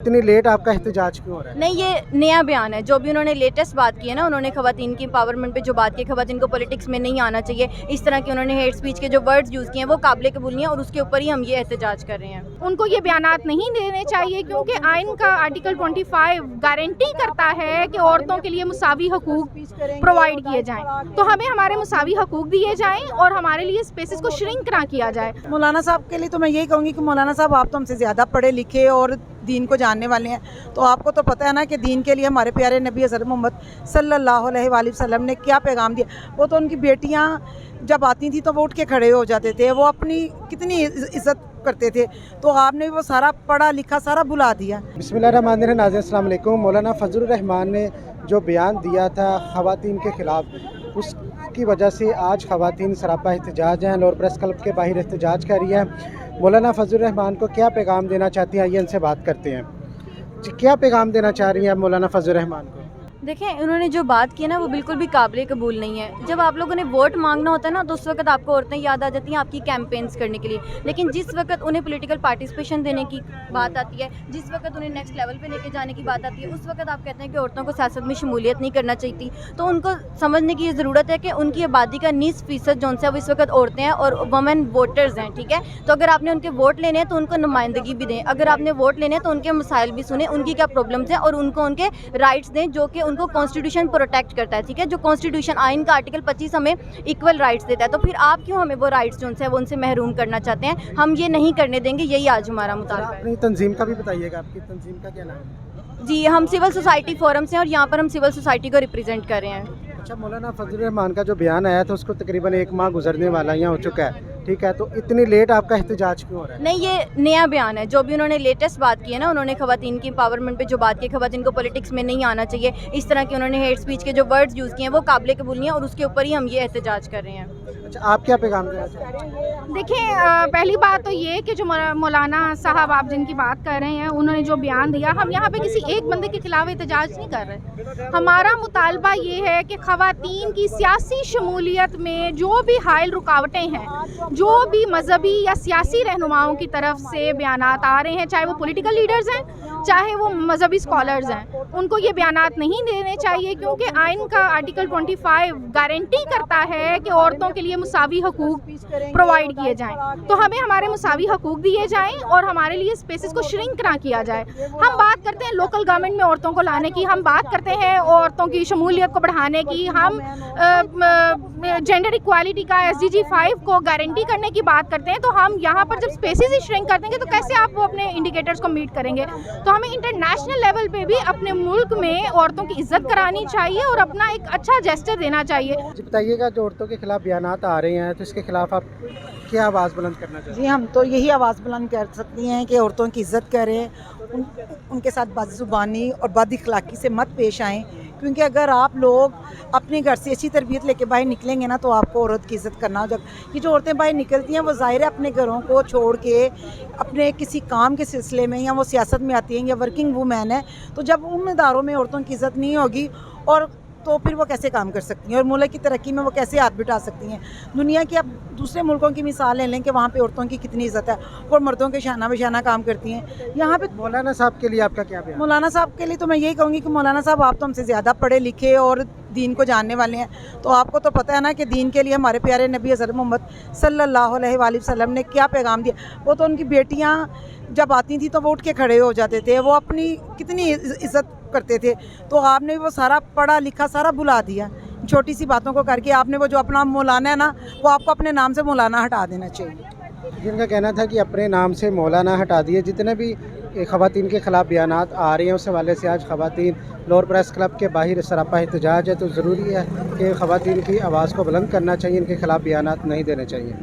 इतनी लेट आपका एहतजाज क्यों हो रहा है? नहीं, ये नया बयान है। जो भी उन्होंने लेटेस्ट बात की है ना, उन्होंने ख़वातीन की एम्पावरमेंट पे जो बात की, ख़वातीन को पॉलिटिक्स में नहीं आना चाहिए, इस तरह की उन्होंने हेट स्पीच के जो वर्ड्स यूज़ किए हैं वो काबिल कबूल नहीं है, और उसके ऊपर ही हम ये एहतजाज कर रहे हैं। उनको ये बयानात नहीं देने चाहिए, क्योंकि आइन का आर्टिकल 25 गारंटी करता है कि औरतों के लिए मुसावी हकूक प्रोवाइड किए जाएं। तो हमें हमारे मुसावी हकूक दिए जाएं और हमारे लिए स्पेसेस को श्रिंक ना किया जाए। मौलाना साहब के लिए तो मैं यही कहूँगी कि मौलाना साहब आप तो हमसे ज़्यादा पढ़े लिखे और दीन को जानने वाले हैं, तो आपको तो पता है ना कि दीन के लिए हमारे प्यारे नबी हज़रत मोहम्मद सल्लल्लाहु अलैहि वसल्लम ने क्या पैगाम दिया। वो तो उनकी बेटियां जब आती थी तो वो उठ के खड़े हो जाते थे, वो अपनी कितनी इज़्ज़त करते थे, तो आपने वो सारा पढ़ा लिखा सारा भुला दिया। बिस्मिल्लाहिर्रहमानिर्रहीम। नाज़रीन अस्सलाम वालेकुम। मौलाना फजलुर रहमान ने जो बयान दिया था ख़वातीन के ख़िलाफ़, उसकी वजह से आज ख़वातीन सरापा एहतजाज हैं। लाहौर प्रेस क्लब के बाहर एहतजाज कर रही है। मौलाना फजलुर रहमान को क्या पैगाम देना चाहती हैं, आइए इनसे बात करते हैं। जी, क्या पैगाम देना चाह रही हैं मौलाना फजलुर रहमान को? देखें, उन्होंने जो बात की है ना वो बिल्कुल भी काबिल कबूल नहीं है। जब आप लोगों ने वोट मांगना होता है ना, तो उस वक्त आपको औरतें याद आ जाती हैं आपकी कैंपेन्स करने के लिए, लेकिन जिस वक्त उन्हें पॉलिटिकल पार्टिसिपेशन देने की बात आती है, जिस वक्त उन्हें नेक्स्ट लेवल पे लेके जाने की बात आती है, उस वक्त आप कहते हैं कि औरतों को सियासत में शमूलियत नहीं करना चाहिए। तो उनको समझने की ज़रूरत है कि उनकी आबादी का 90% जो है वो इस वक्त औरतें हैं और वुमेन वोटर्स हैं, ठीक है। तो अगर आपने उनके वोट लेने हैं तो उनको नुमाइंदगी भी दें, अगर आपने वोट लेने हैं तो उनके मसाइल भी सुने, उनकी क्या प्रॉब्लम्स हैं, और उनको उनके राइट्स दें जो कि उनको कॉन्स्टिट्यूशन प्रोटेक्ट करता है, ठीक है। जो कॉन्स्टिट्यूशन आइन का आर्टिकल 25 हमें इक्वल राइट्स देता है, तो फिर आप क्यों हमें वो राइट्स जो है वो उनसे महरूम करना चाहते हैं? हम ये नहीं करने देंगे, यही आज हमारा मुतालबा है। अपनी तंजीम का भी बताइएगा, आपकी तंजीम का क्या नाम है? जी, हम सिविल सोसाइटी फोरम से हैं और यहाँ पर हम सिविल सोसाइटी को रिप्रेजेंट कर रहे हैं। अच्छा, मौलाना फजलुर रहमान का जो बयान आया था उसको तकरीबन 1 माह गुजरने वाला यहाँ हो चुका है, ठीक है, तो इतनी लेट आपका एहतजाज क्यों हो रहा है? नहीं, ये नया बयान है। जो भी उन्होंने लेटेस्ट बात की है ना, उन्होंने ख़वातीन की एम्पावरमेंट पे जो बात की, ख़वातीन को पॉलिटिक्स में नहीं आना चाहिए, इस तरह की उन्होंने हेट स्पीच के जो वर्ड्स यूज़ किए हैं वो काबिल कबूल नहीं है, और उसके ऊपर ही हम ये एहतजाज कर रहे हैं। अच्छा, आप क्या पैगाम देना चाहते हैं? देखिए, पहली बात तो ये कि जो मौलाना साहब आप जिनकी बात कर रहे हैं, उन्होंने जो बयान दिया, हम यहाँ पे किसी एक बंदे के खिलाफ एहतजाज नहीं कर रहे। हमारा मुतालबा ये है कि ख़वातीन की सियासी शमूलियत में जो भी हाइल रुकावटें हैं, जो भी मजहबी या सियासी रहनुमाओं की तरफ से बयानात आ रहे हैं, चाहे वो पॉलिटिकल लीडर्स हैं, चाहे वो मजहबी स्कॉलर्स हैं, उनको ये बयानात नहीं देने चाहिए, क्योंकि आइन का आर्टिकल 25 गारंटी करता है कि औरतों के लिए मुसावी हकूक प्रोवाइड किए जाएं। तो हमें हमारे मुसावी हकूक दिए जाएं और हमारे लिए स्पेसेस को श्रिंक ना किया जाए। हम बात करते हैं लोकल गवर्नमेंट में औरतों को लाने की, हम बात करते हैं औरतों की शमूलियत को बढ़ाने की, हम जेंडर इक्वालिटी का SDG 5 को गारंटी करने की बात करते हैं। तो हम यहाँ पर जब स्पेसेस ही श्रिंक कर देंगे तो कैसे आप वो अपने इंडिकेटर्स को मीट करेंगे? तो हमें इंटरनेशनल लेवल पे भी अपने मुल्क में औरतों की इज्जत करानी चाहिए और अपना एक अच्छा जेस्चर देना चाहिए। जी, बताइएगा, जो औरतों के खिलाफ बयानात आ रहे हैं तो इसके खिलाफ आप क्या आवाज़ बुलंद करना चाहते हैं? जी, हम तो यही आवाज़ बुलंद कर सकती हैं कि औरतों की इज़्ज़त करें, उनके साथ बदज़ुबानी और बद इखलाक़ी से मत पेश आएँ, क्योंकि अगर आप लोग अपने घर से अच्छी तरबियत लेके बाहर निकलेंगे ना तो आपको औरत की इज़्ज़त करना हो। जब ये जो औरतें बाहर निकलती हैं वो ज़ाहिर है अपने घरों को छोड़ के अपने किसी काम के सिलसिले में, या वो सियासत में आती हैं या वर्किंग वूमेन है, तो जब उन इदारों में औरतों की इज़्ज़त नहीं होगी और तो फिर वो कैसे काम कर सकती हैं और मुल्क की तरक्की में वो कैसे हाथ बिठा सकती हैं? दुनिया की आप दूसरे मुल्कों की मिसाल ले लें कि वहाँ पे औरतों की कितनी इज़्ज़त है और मर्दों के शाना बशाना काम करती हैं। यहाँ पे मौलाना साहब के लिए आपका क्या बयान? मौलाना साहब के लिए तो मैं यही कहूँगी कि मौलाना साहब आप तो हमसे ज़्यादा पढ़े लिखे और दीन को जानने वाले हैं, तो आपको तो पता है ना कि दीन के लिए हमारे प्यारे नबी हज़रत मोहम्मद सल्लल्लाहु अलैहि वसल्लम ने क्या पैगाम दिया। वो तो उनकी बेटियां जब आती थी तो वो उठ के खड़े हो जाते थे, वो अपनी कितनी इज़्ज़त करते थे, तो आपने वो सारा पढ़ा लिखा सारा भुला दिया छोटी सी बातों को करके। आपने वो जो अपना मौलाना है ना, वो आपको अपने नाम से मौलाना हटा देना चाहिए। जिनका कहना था कि अपने नाम से मौलाना हटा दिए। जितने भी ख़वातीन के ख़िलाफ़ बयानात आ रहे हैं उस हवाले से आज ख़वातीन लाहौर प्रेस क्लब के बाहर सरापा एहतजाज है, तो ज़रूरी है कि ख़वातीन की आवाज़ को बुलंद करना चाहिए, इनके ख़िलाफ़ बयानात नहीं देने चाहिए।